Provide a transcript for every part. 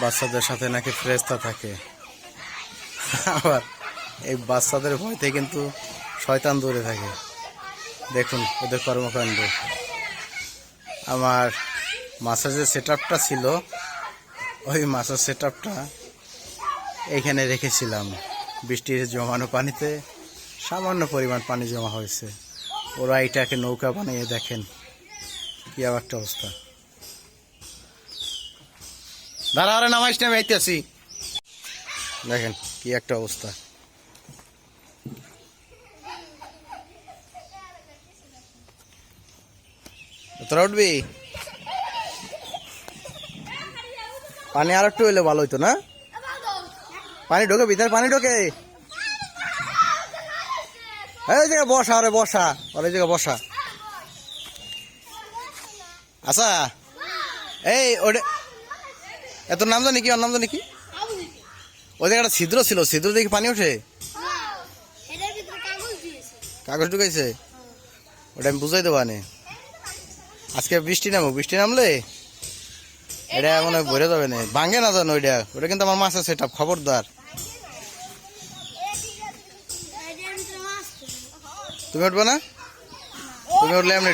বাচ্চাদের সাথে নাকি ফেরেশতা থাকে, আবার এই বাচ্চাদের ভয়তে কিন্তু শয়তান দূরে থাকে। দেখুন ওদের কর্মকাণ্ড। আমার মাছের যে সেট আপটা ছিল, ওই মাছের সেট আপটা এইখানে রেখেছিলাম। বৃষ্টির জমানো পানিতে সামান্য পরিমাণ পানি জমা হয়েছে, ওরা এটাকে নৌকা বানিয়ে দেখেন কি একটা অবস্থা। দাঁড়া, আরে নামাইস না, আমি আইতেছি। দেখেন কি একটা অবস্থা। তোরা উঠবি? পানি আর একটু হইলে ভালো হইতো না? পানি ঢোকে, ভিতরে পানি ঢোকে। এই জায়গায় বসা, আরে বসা, আর এই জায়গায় বসা। আচ্ছা, এই ওটা এত নাম জানি কি? ওর নাম জানি কি? ওই জায়গাটা ছিদ্র ছিল, ছিদ্র দেখি পানি ওঠে। কাগজ ঢুকাইছে, ওটা আমি বুঝাই দেবো। আজকে বৃষ্টি নামুক, বৃষ্টি নামলে এটা মনে হয় ভরে যাবে না, ভাঙে না জানো ওইটা। ওটা কিন্তু আমার মাছ আছে, এটা খবরদার। তুমি উঠবে না? তুমি উঠলে এমনি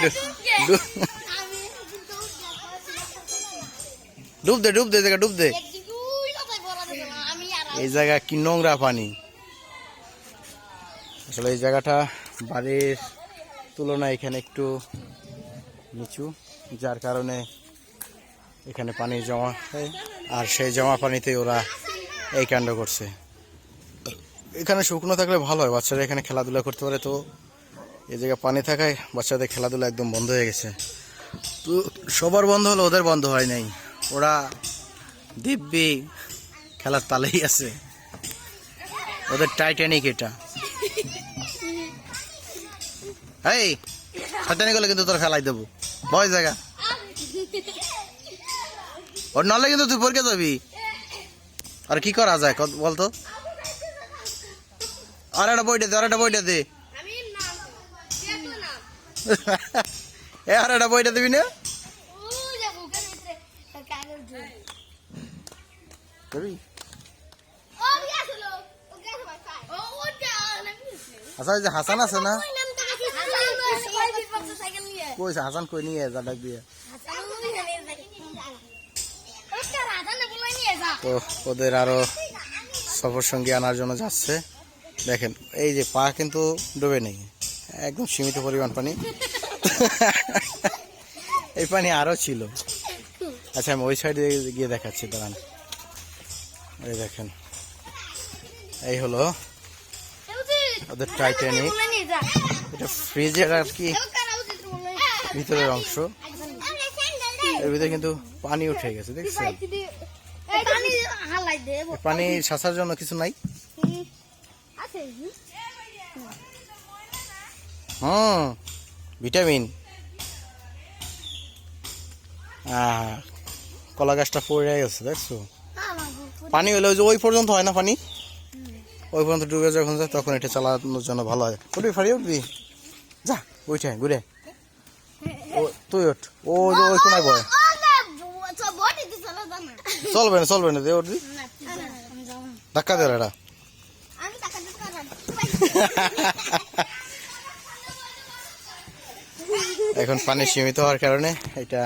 ডুব দে, ডুব দে, জায়গা ডুব দে। এই জায়গা কি নোংরা পানি। আসলে এই জায়গাটা বাড়ির তুলনায় এখানে একটু নিচু, যার কারণে এখানে পানি জমা হয়, আর সেই জমা পানিতে ওরা এই কাণ্ড করছে। এখানে শুকনো থাকলে ভালো হয়, বাচ্চারা এখানে খেলাধুলা করতে পারে। তো এই জায়গায় পানি থাকায় বাচ্চাদের খেলাধুলা একদম বন্ধ হয়ে গেছে। তো সবার বন্ধ হলো, ওদের বন্ধ হয় নাই। ওরা দিব্যি খেলার তালেই আছে, ওদের টাইটানিক এটা। এই টাইটানিক হলে কিন্তু তোর ফেলাই দেবো, ভয় জায়গা ওর নাহলে কিন্তু তুই পরকে যাবি। আর কি করা যায় বলতো? আর একটা বইটা দে, আর একটা বইটা দে। আর একটা বইটা দিবি না? আচ্ছা, যে হাসান আছে না, কইছে হাসান কই নিয়ে যা, ডাক দিয়ে। তো ওদের আরো সফর সঙ্গী আনার জন্য যাচ্ছে। দেখেন এই যে পা কিন্তু ডুবে নেই, একদম সীমিত পরিমাণ পানি। এই পানি আরো ছিল। আচ্ছা, আমি ওই সাইডে গিয়ে দেখাচ্ছি, দাঁড়ান। এই দেখেন, এই হলো ওদের টাইটানিক। এটা ফ্রিজের আর কি ভিতরের অংশ, এর ভিতরে কিন্তু পানি উঠে গেছে, দেখছেন? পানি সাঁচার জন্য কিছু নাই। ভিটামিন। কলা গাছটা পড়ে গেছে, দেখছো? পানি হলে ওই পর্যন্ত হয় না, পানি ওই পর্যন্ত ডুবে যখন যায় তখন এটা চালানোর জন্য ভালো হয়। উঠবি, ফাড়ি উঠবি, যা ওইটাই ঘুরে। ও তুই ওঠ, ও ওই কোনায় বয়। চলবে না, চলবে না, উঠবি, ধাক্কা দে এটা। এখন পানি সীমিত হওয়ার কারণে এটা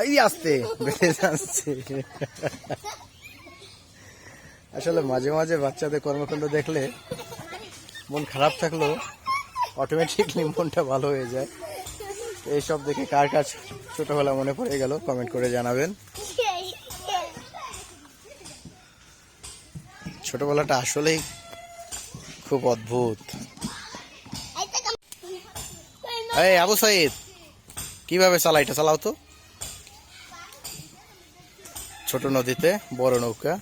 এই আস্তে বেড়ে যাচ্ছে। আসলে মাঝে মাঝে বাচ্চাদের কর্মকাণ্ড দেখলে মন খারাপ থাকলেও অটোমেটিকলি মনটা ভালো হয়ে যায়। এইসব দেখে কার কার ছোটবেলা মনে পড়ে গেল কমেন্ট করে জানাবেন। ছোটবেলাটা আসলেই খুব অদ্ভুত। এই আবু সাইদ, কিভাবে চালাইটা চালাও তো? ছোট নদীতে বড় নৌকা।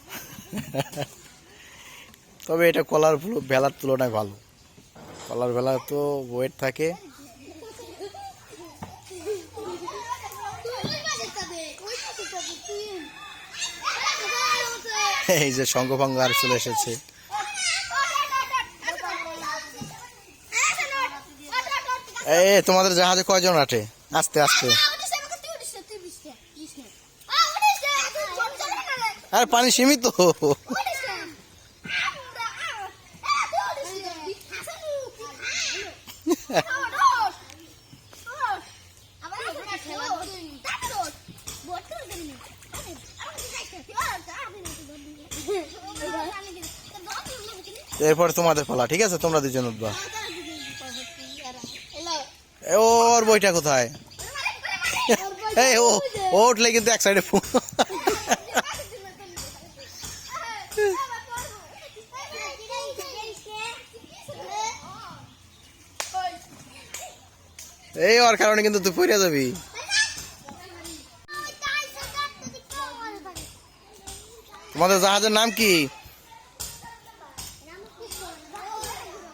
তবে এটা কলার ভেলার তুলনায় ভালো। কলার ভেলা তো ওয়েট থাকে। এই যে সঙ্গভঙ্গ আর চলে এসেছে। এই তোমাদের জাহাজে কয়জন আটে? আস্তে আস্তে। আর পানি সীমিত। এরপর তোমাদের পালা, ঠিক আছে? তোমরা দুজন উঠবা। ওর বইটা কোথায়? এই ও উঠলে কিন্তু এক সাইডে এই ওর কারণে কিন্তু তুই পড়ে যাবি। তোমাদের জাহাজের নাম কি?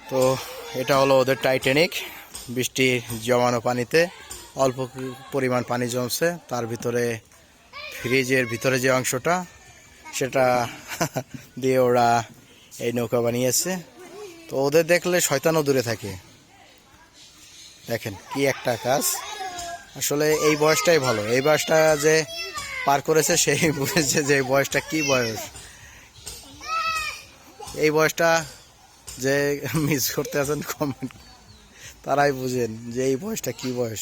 তো এটা হলো ওদের টাইটানিক। বৃষ্টি জমানো পানিতে অল্প পরিমাণ পানি জমছে, তার ভিতরে ফ্রিজের ভিতরে যে অংশটা সেটা দিয়ে ওরা এই নৌকা বানিয়েছে। তো ওদের দেখলে শয়তানও দূরে থাকে। দেখেন কি একটা কাজ। আসলে এই বয়সটাই ভালো। এই বয়সটা যে পার করেছে সেই বুঝেছে যে এই বয়সটা কি বয়স। এই বয়সটা যে মিস করতে আছেন কমেন্ট, তারাই বুঝেন যে এই বয়সটা কি বয়স।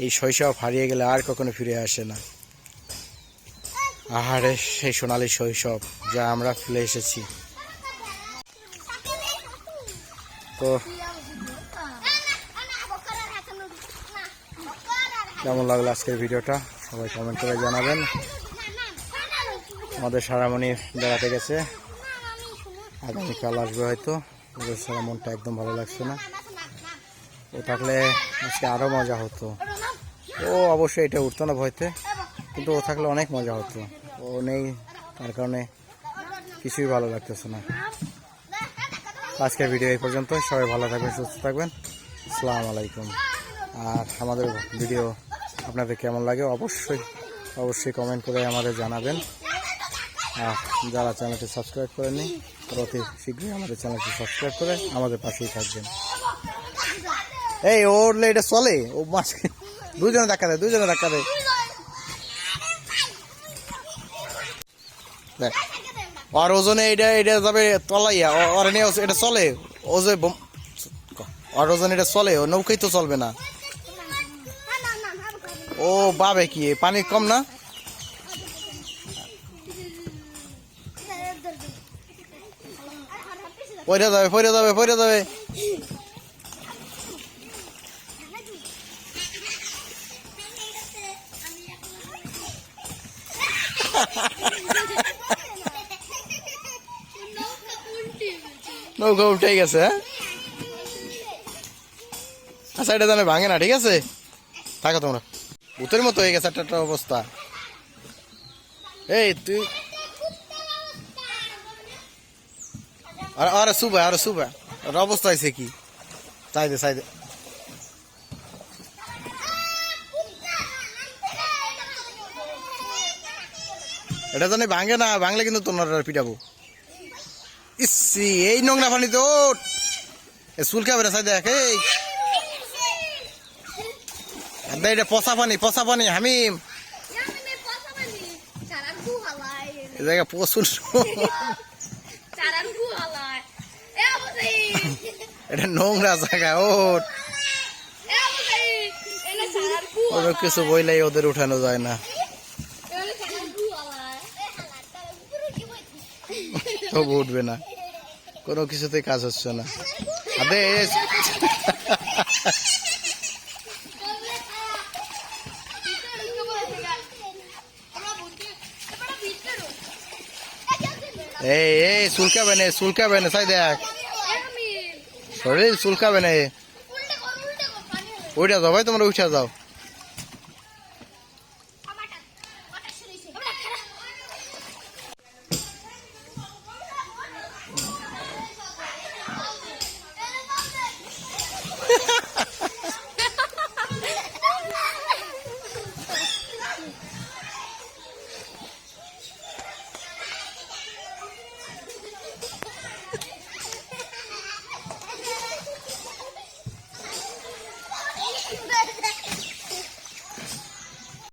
এই শৈশব হারিয়ে গেলে আর কখনো ফিরে আসে না। আহারে সেই সোনালী শৈশব যা আমরা ফেলে এসেছি। তো কেমন লাগলো আজকের ভিডিওটা সবাই কমেন্ট করে জানাবেন। আমাদের সারামণি বেড়াতে গেছে, আগামীকাল আসবে হয়তো। ওদের সারা মনটা একদম ভালো লাগছে না। ও থাকলে আজকে আরও মজা হতো। ও অবশ্যই এটা উঠতো না ভয়তে, কিন্তু ও থাকলে অনেক মজা হতো। ও নেই, তার কারণে কিছুই ভালো লাগতেছে না। আজকের ভিডিও এই পর্যন্ত। সবাই ভালো থাকবেন, সুস্থ থাকবেন। আসসালামু আলাইকুম। আর আমাদের ভিডিও আপনাদের কেমন লাগে অবশ্যই কমেন্ট করে আমাদের জানাবেন। আর যারা চ্যানেলটি সাবস্ক্রাইব করেননি অতি শীঘ্রই আমাদের চ্যানেলটি সাবস্ক্রাইব করে আমাদের পাশেই থাকবেন। এই ওরলে এটা চলে, ও মাছ দুজনে ধাক্কা দেয়, আর ওজনে এটা যাবে তলাইয়া, ওর নিয়ে এটা চলে। ও যে আর ওজন এটা চলে, ও নৌকাই তো চলবে না। ও বাবে কি পানি কম না? পড়ে যাবে। নৌকা উঠে গেছে। আচ্ছা এটা জানে ভাঙে না, ঠিক আছে? থাকো তোমরা। ভূতের মতো হয়ে গেছে একটা অবস্থা। এই তুই আরে সুবা ওর অবস্থা হয়েছে কি? চাই দে এটা জানি ভাঙে না, ভাঙলে কিন্তু তোর পিটাবো। ইসি এই নোংরা পানিতে ওঠ, চুল খাবে না। চাই দেখ, এটা পচা পানি হামিম। এই জায়গা প্রচুর এটা নোংরা জায়গা, ওঠ। ওদের কিছু বইলাই ওদের উঠানো যায় না, তবু উঠবে না। কোনো কিছুতেই কাজ হচ্ছে না। আদেশ এই চুলকাবে না চাই দেখ, শরীর চুলকাবে না। ওইটা যাও ভাই, তোমরা উঠে যাও।